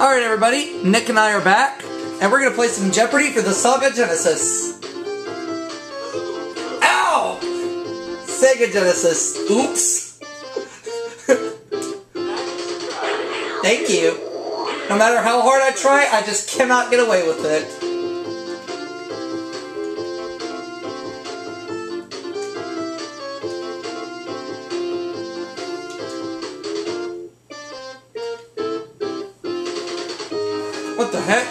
Alright everybody, Nick and I are back, and we're going to play some Jeopardy for the Sega Genesis. Ow! Sega Genesis. Oops. Thank you. No matter how hard I try, I just cannot get away with it. What the heck?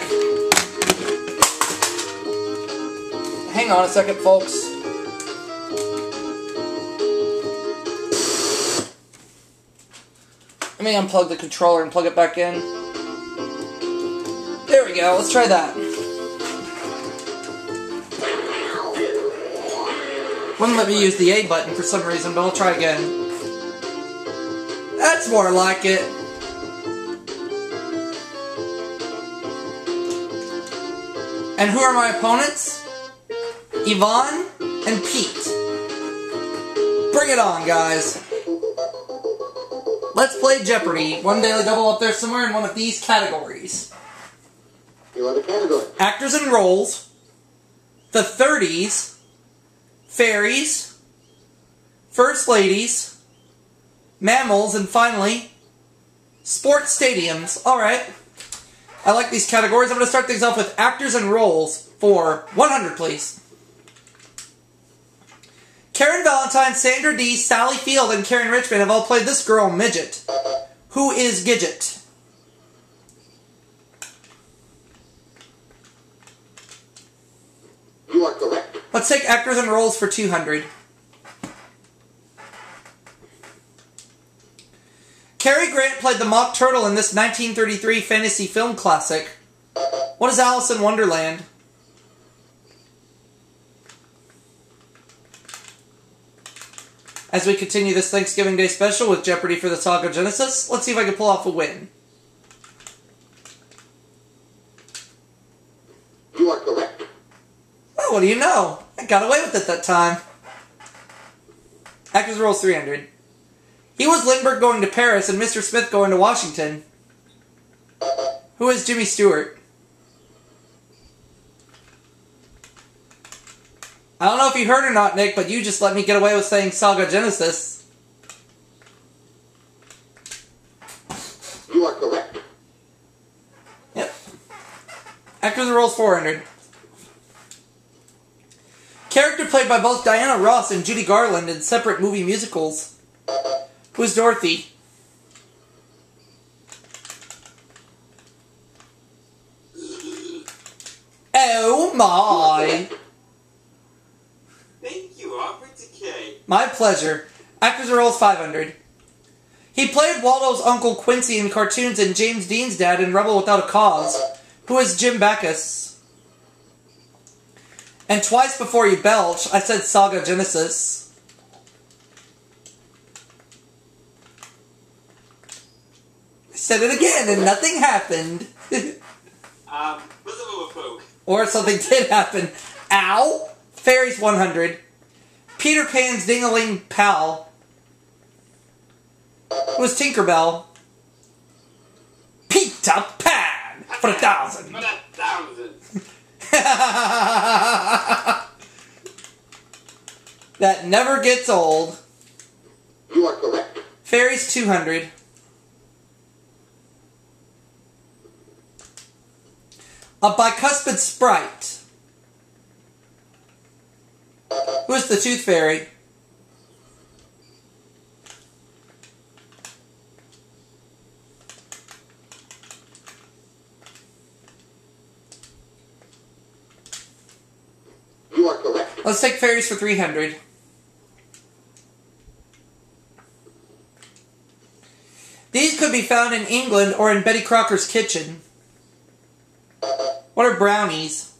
Hang on a second, folks. Let me unplug the controller and plug it back in. There we go, let's try that. Wouldn't let me use the A button for some reason, but I'll try again. That's more like it. And who are my opponents? Yvonne and Pete. Bring it on, guys. Let's play Jeopardy. One daily double up there somewhere in one of these categories. You are the category. Actors and roles. The 30s. Fairies. First ladies. Mammals. And finally, sports stadiums. Alright. I like these categories. I'm going to start things off with actors and roles for 100, please. Karen Valentine, Sandra Dee, Sally Field, and Karen Richmond have all played this girl, Midget. Who is Gidget? You are correct. Let's take actors and roles for 200. Cary Grant played the Mock Turtle in this 1933 fantasy film classic. What is Alice in Wonderland? As we continue this Thanksgiving Day special with Jeopardy for the Sega Genesis, let's see if I can pull off a win. You are correct. Well, what do you know? I got away with it that time. Actors roles 300. He was Lindbergh going to Paris and Mr. Smith going to Washington. Who is Jimmy Stewart? I don't know if you heard or not, Nick, but you just let me get away with saying Sega Genesis. You are correct. Yep. Actors roles 400. Character played by both Diana Ross and Judy Garland in separate movie musicals. Who's Dorothy? Oh my! Thank you, Aubrey. My pleasure. Actors roles 500. He played Waldo's Uncle Quincy in cartoons and James Dean's dad in Rebel Without a Cause. Who is Jim Backus? And twice before you belch, I said Sega Genesis. Said it again and nothing happened. Or something did happen. Ow! Fairies 100. Peter Pan's Ding-a-ling pal was Tinkerbell. Peter Pan for 1,000. For 1,000. That never gets old. You are correct. Fairies 200. A bicuspid sprite. Who is the Tooth Fairy? You are correct. Let's take fairies for 300. These could be found in England or in Betty Crocker's kitchen. What are brownies?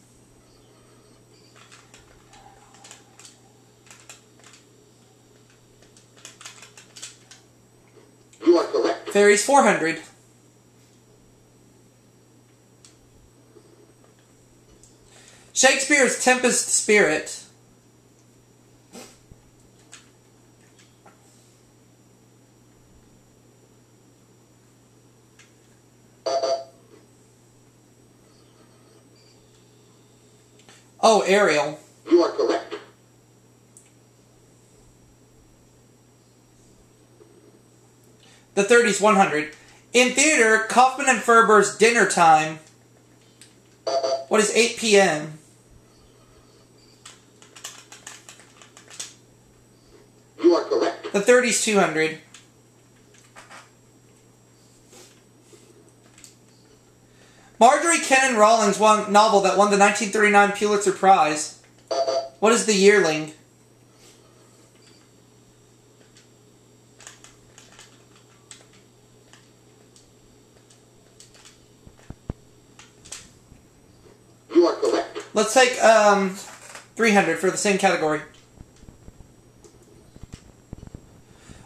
You are correct. Fairies 400. Shakespeare's Tempest Spirit. Oh, Ariel. You are correct. The 30s, 100. In theater, Kaufman and Ferber's Dinner Time. What is 8 p.m.? You are correct. The 30s, 200. Marjorie Kennan Rawlings novel that won the 1939 Pulitzer Prize. What is The Yearling? You are correct. Let's take 300 for the same category.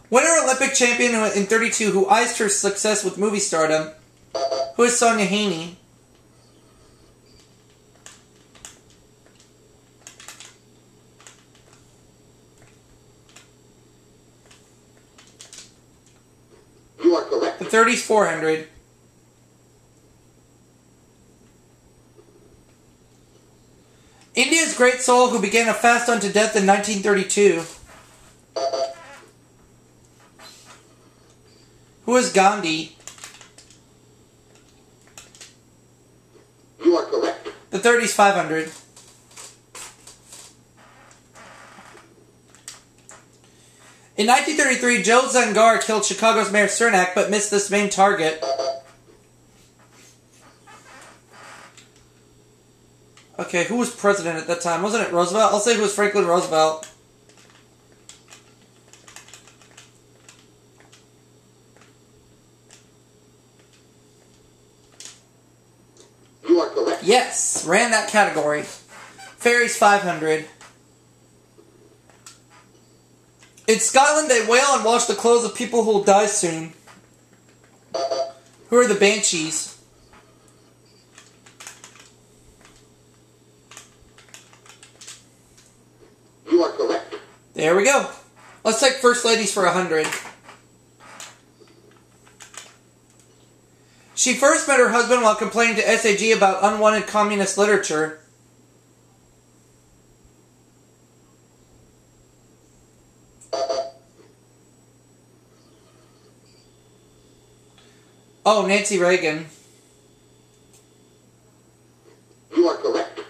Winter Olympic champion in 32 who iced her success with movie stardom. Who is Sonia Haney? You are correct. The 30s, 400. India's great soul who began a fast unto death in 1932. Who is Gandhi? You are correct. The 30s, 500. In 1933, Joe Zangar killed Chicago's Mayor Cernak but missed this main target. Okay, who was president at that time? Wasn't it Roosevelt? I'll say it was Franklin Roosevelt. You are correct. Yes, ran that category. Fairies, 500. In Scotland, they wail and wash the clothes of people who will die soon. Who are the Banshees? You are correct. There we go. Let's take First Ladies for 100. She first met her husband while complaining to SAG about unwanted communist literature. Oh, Nancy Reagan. You are correct.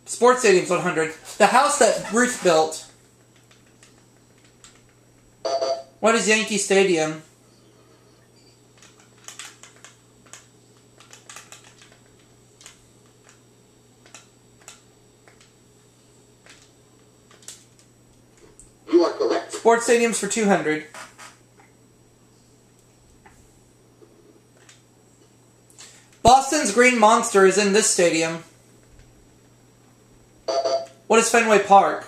Sports Stadiums, 100. The house that Ruth built. What is Yankee Stadium? You are correct. Sports Stadiums for 200. Boston's Green Monster is in this stadium. What is Fenway Park?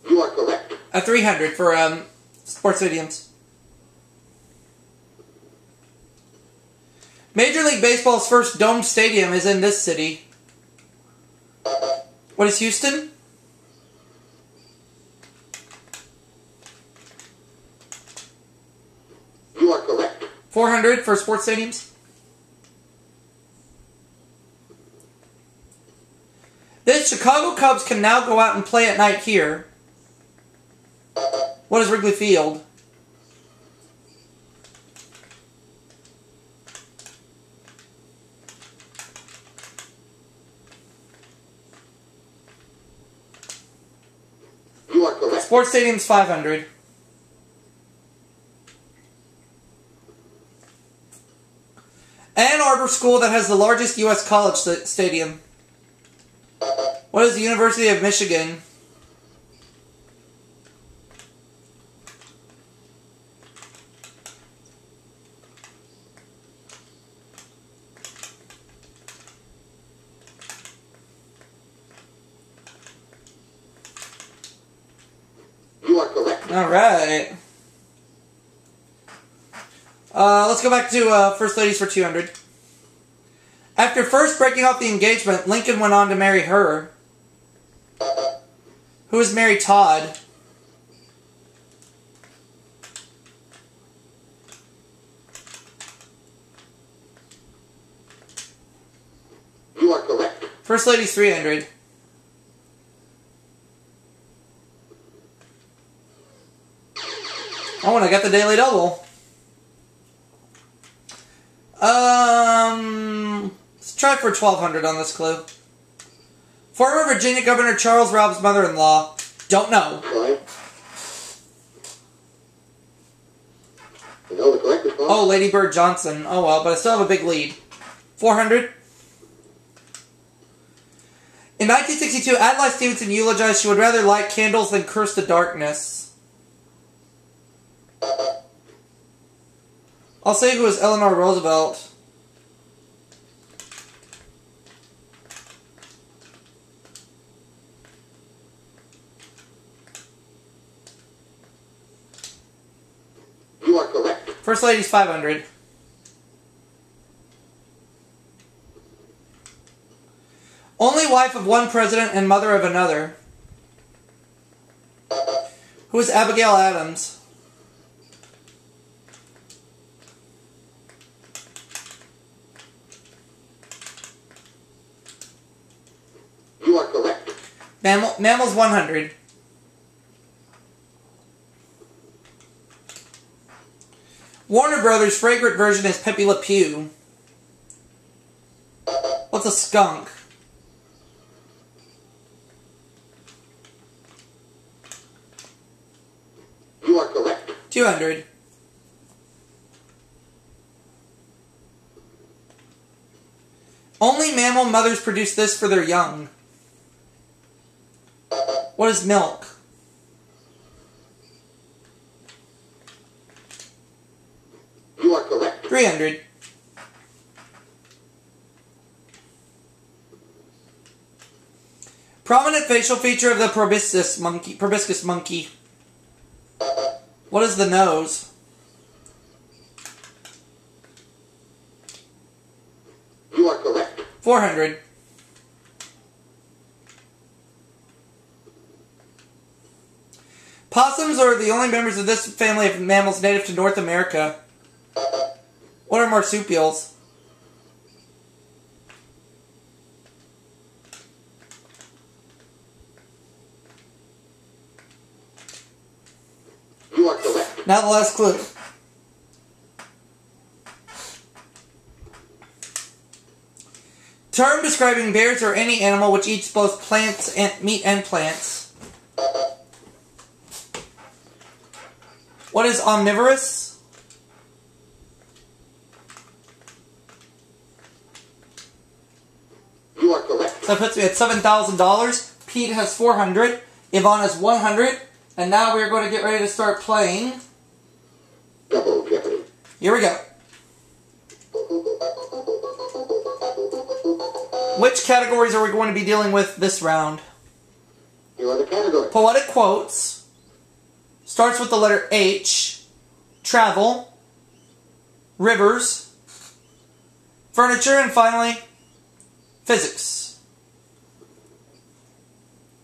You are correct. A 300 for sports stadiums. Major League Baseball's first domed stadium is in this city. What is Houston? You are correct. 400 for sports stadiums. The Chicago Cubs can now go out and play at night here. What is Wrigley Field? You are correct. Sports Stadium's 500. Ann Arbor School that has the largest U.S. college stadium. What is the University of Michigan? You are correct. Alright. Let's go back to First Ladies for 200. After first breaking off the engagement, Lincoln went on to marry her. Who is Mary Todd? You are correct. First Lady's 300. Oh, and I got the Daily Double. Let's try for 1,200 on this clue. Former Virginia Governor Charles Robb's mother-in-law. Don't know. Fine. You know the correct response? Oh, Lady Bird Johnson. Oh well, but I still have a big lead. 400. In 1962, Adlai Stevenson eulogized she would rather light candles than curse the darkness. I'll say it was Eleanor Roosevelt. You are correct. First Lady's 500. Only wife of one president and mother of another. Who is Abigail Adams? You are correct. Mammals 100. Warner Brothers' fragrant version is Pepe Le Pew. What's a skunk? You are correct. 200. Only mammal mothers produce this for their young. What is milk? You are correct. 300. Prominent facial feature of the proboscis monkey. What is the nose? You are correct. 400. Possums are the only members of this family of mammals native to North America. What are marsupials? You are correct. Now the last clue. Term describing bears or any animal which eats both plants and meat and plants. What is omnivorous? You are correct. So that puts me at $7,000. Pete has 400. Yvonne has 100. And now we're going to get ready to start playing. Double Jeopardy. Here we go. Which categories are we going to be dealing with this round? You are the category. Poetic quotes. Starts with the letter H. Travel. Rivers. Furniture. And finally, physics.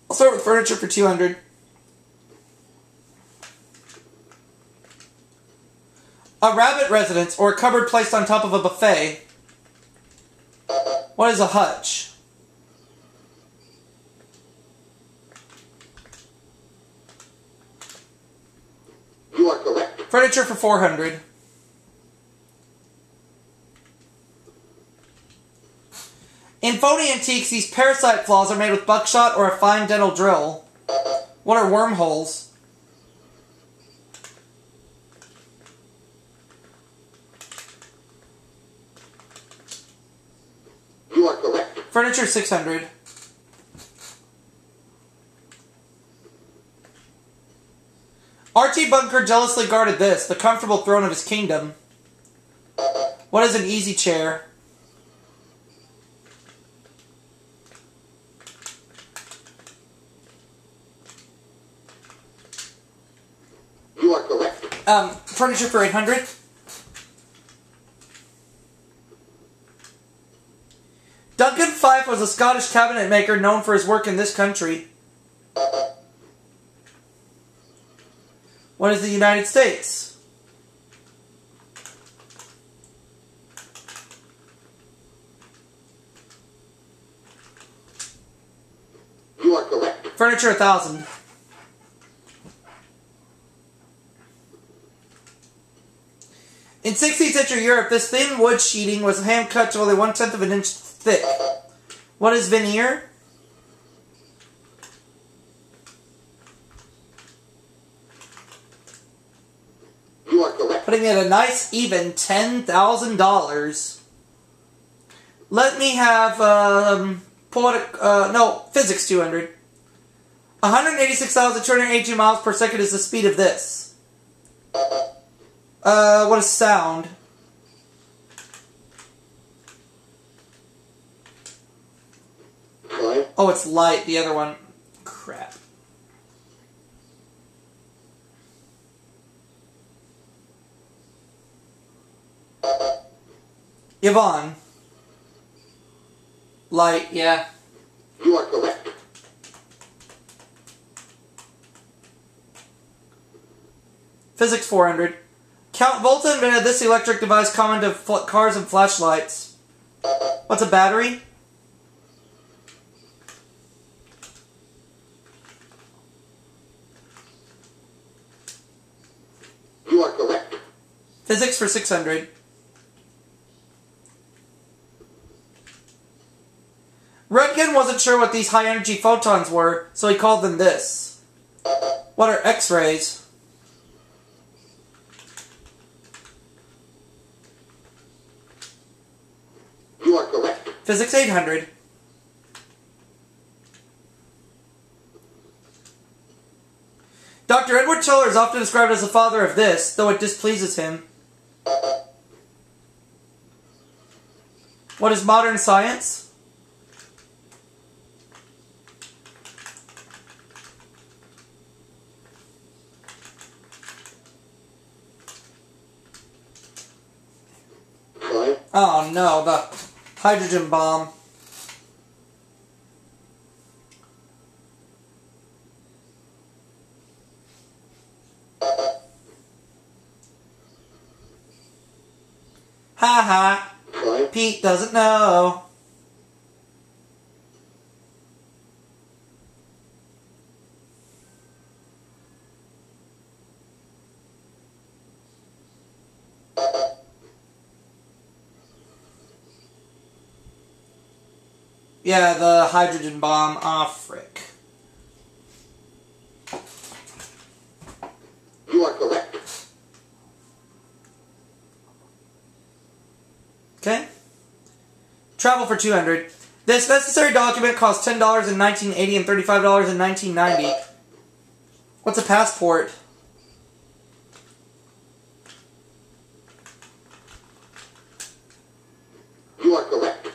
I'll start with furniture for 200. A rabbit residence or a cupboard placed on top of a buffet. What is a hutch? You are correct. Furniture for 400. In phony antiques, these parasite flaws are made with buckshot or a fine dental drill. What are wormholes? You are correct. Furniture 600. Archie Bunker jealously guarded this, the comfortable throne of his kingdom. What is an easy chair? You are correct. Furniture for 800. Duncan Fife was a Scottish cabinet maker known for his work in this country. What is the United States? You are correct. Furniture 1,000. In 16th century Europe, this thin wood sheeting was hand cut to only 1/10 of an inch thick. What is veneer? You are correct. Putting it a nice even $10,000. Let me have physics 200. 186,282 miles per second is the speed of this. What is sound? Sorry. Oh, it's light. The other one. Crap. Yvonne. Light, yeah. You are correct. Physics 400. Count Volta invented this electric device common to cars and flashlights. What's a battery? You are correct. Physics for 600. Röntgen wasn't sure what these high-energy photons were, so he called them this. What are X-rays? You are correct. Physics 800. Dr. Edward Teller is often described as the father of this, though it displeases him. What is modern science? Sorry. Oh no, the hydrogen bomb. Ha ha. Sorry. Pete doesn't know. Yeah, the hydrogen bomb. Ah, frick. You are correct. Okay. Travel for 200. This necessary document cost $10 in 1980 and $35 in 1990. What's a passport? You are correct.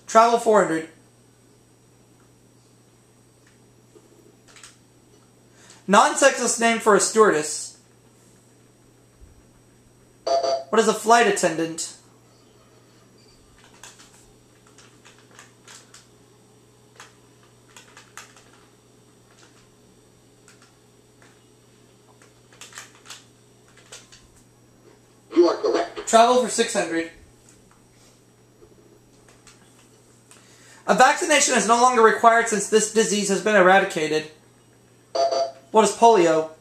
Travel 400. Non-sexist name for a stewardess. What is a flight attendant? You are correct. Travel for 600. A vaccination is no longer required since this disease has been eradicated. What is polio?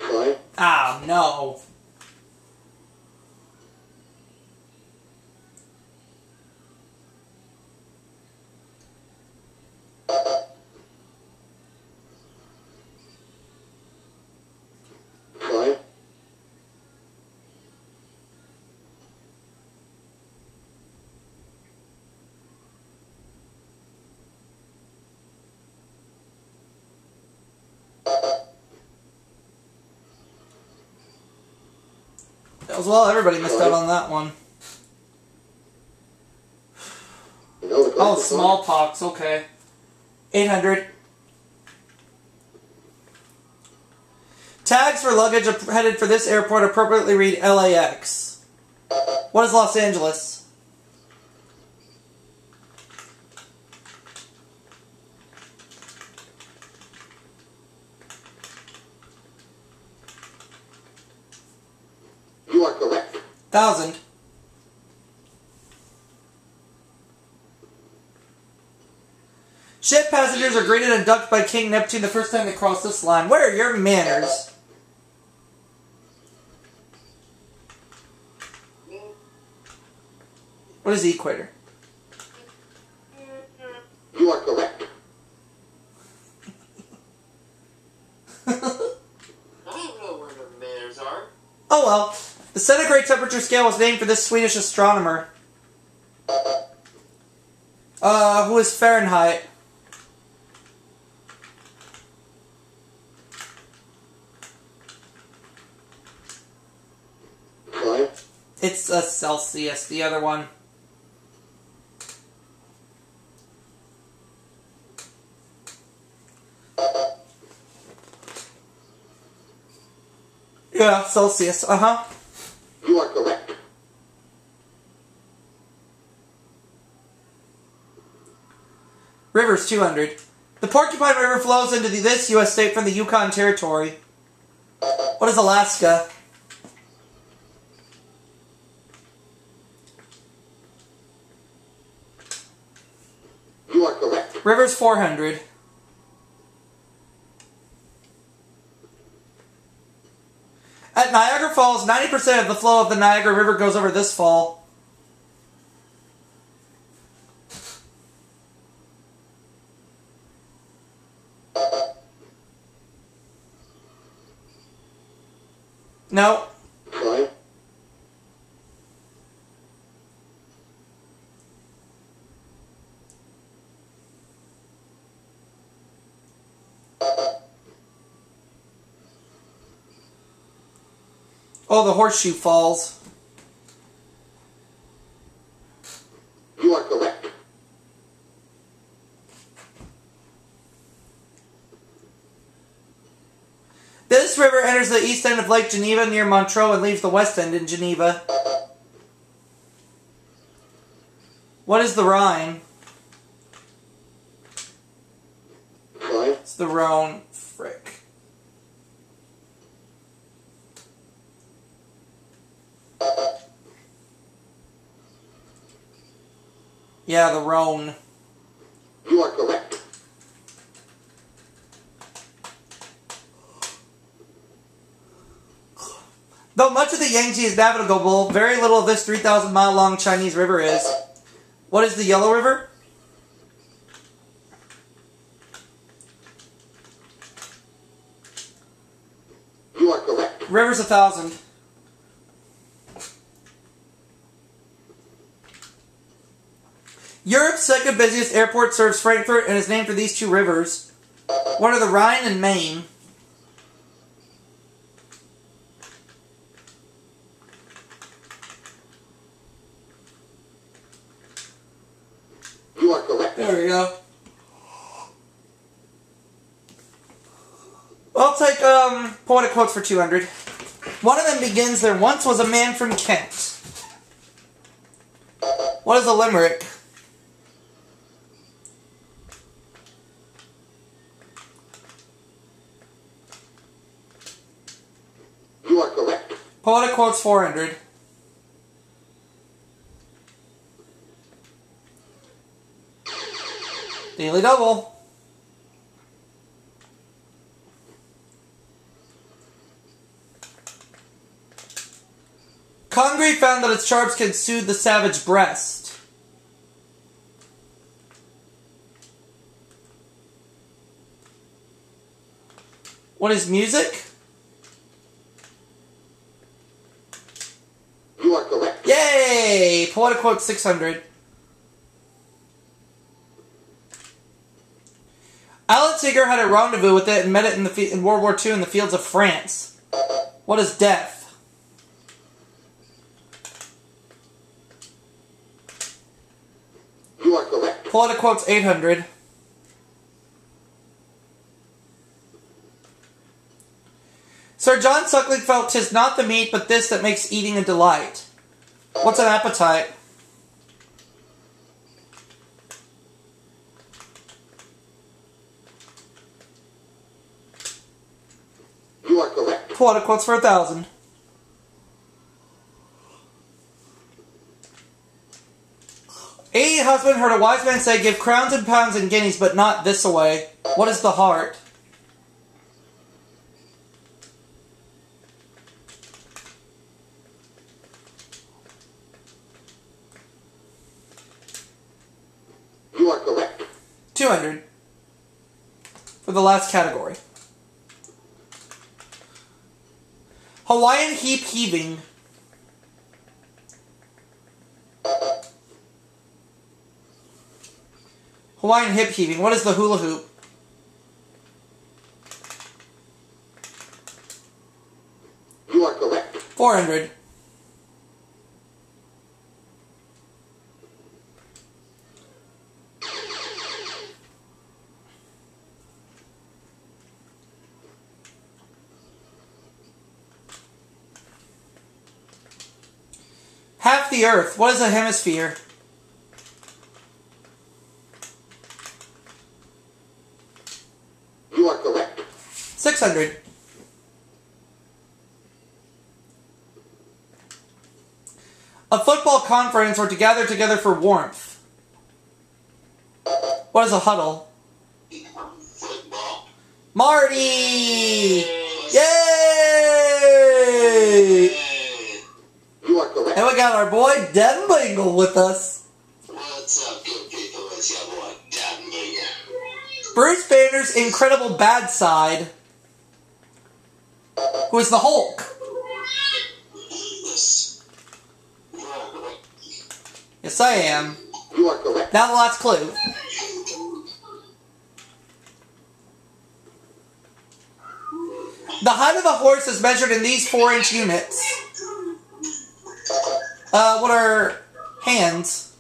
Sorry. Ah, no. Sorry. As well, everybody missed out on that one. You know the Oh, question, smallpox, okay. 800. Tags for luggage headed for this airport appropriately read LAX. What is Los Angeles? You are correct. 1,000. Ship passengers are greeted and ducked by King Neptune the first time they cross this line. Where are your manners? What is the equator? You are correct. I don't know where the manners are. Oh well. The centigrade temperature scale was named for this Swedish astronomer. Who is Fahrenheit? Five. It's Celsius, the other one. Yeah, Celsius, uh-huh. You are correct. Rivers, 200. The Porcupine River flows into this U.S. state from the Yukon Territory. What is Alaska? You are correct. Rivers, 400. At Niagara Falls, 90% of the flow of the Niagara River goes over this fall. No. Five. Oh, the Horseshoe Falls. You are correct. This river enters the east end of Lake Geneva near Montreux and leaves the west end in Geneva. What is the Rhine? Five. It's the Rhone. Frick. Yeah, the Rhone. You are correct. Though much of the Yangtze is navigable, very little of this 3,000-mile-long Chinese river is. What is the Yellow River? You are correct. River's 1,000. Europe's second busiest airport serves Frankfurt and is named for these two rivers. What are the Rhine and Main? You are correct. There we go. I'll take poetic quotes for 200. One of them begins, "There once was a man from Kent." What is a limerick? You are correct. Poetic quotes 400. Daily double. Congreve found that its charms can soothe the savage breast. What is music? You are correct. Yay! Poetic quote 600. Alan Seeger had a rendezvous with it and met it in World War II in the fields of France. What is death? You are correct. Poetic quotes 800. Sir John Suckling felt 'tis not the meat but this that makes eating a delight. What's an appetite? You are correct. Poetic quotes for 1,000. A husband heard a wise man say, "Give crowns and pounds and guineas, but not this away." What is the heart? You are correct. 200. For the last category. Hawaiian heap heaving. Hawaiian hip heaving. What is the hula hoop? You are correct. 400. Half the Earth. What is a hemisphere? You are correct. 600. A football conference, or to gather together for warmth. What is a huddle? Football. Marty! Yay! You are correct. And we got our boy Dan Bingle with us. What's up, good people? It's your boy, Dan Bingle. Bruce Banner's incredible bad side. Who is the Hulk? Yes. You are correct. Yes, I am. You are correct. Now the last clue. The height of the horse is measured in these 4-inch units. What are hands?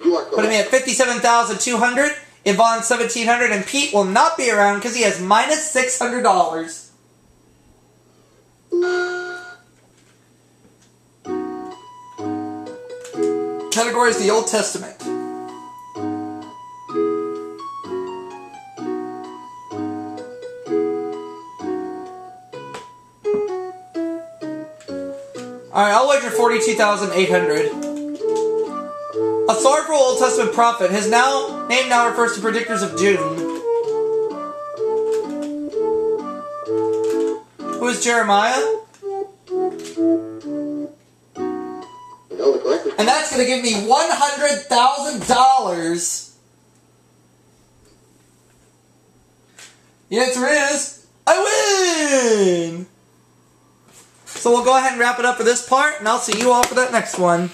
You are Putting me correct. at 57,200. Yvonne 1,700, and Pete will not be around because he has minus $600. Category is the Old Testament. Alright, I'll wager 42,800. A sorrowful Old Testament prophet. His name now refers to predictors of doom. Who is Jeremiah? No, the correct. And that's going to give me $100,000. The answer is, I win! So we'll go ahead and wrap it up for this part, and I'll see you all for that next one.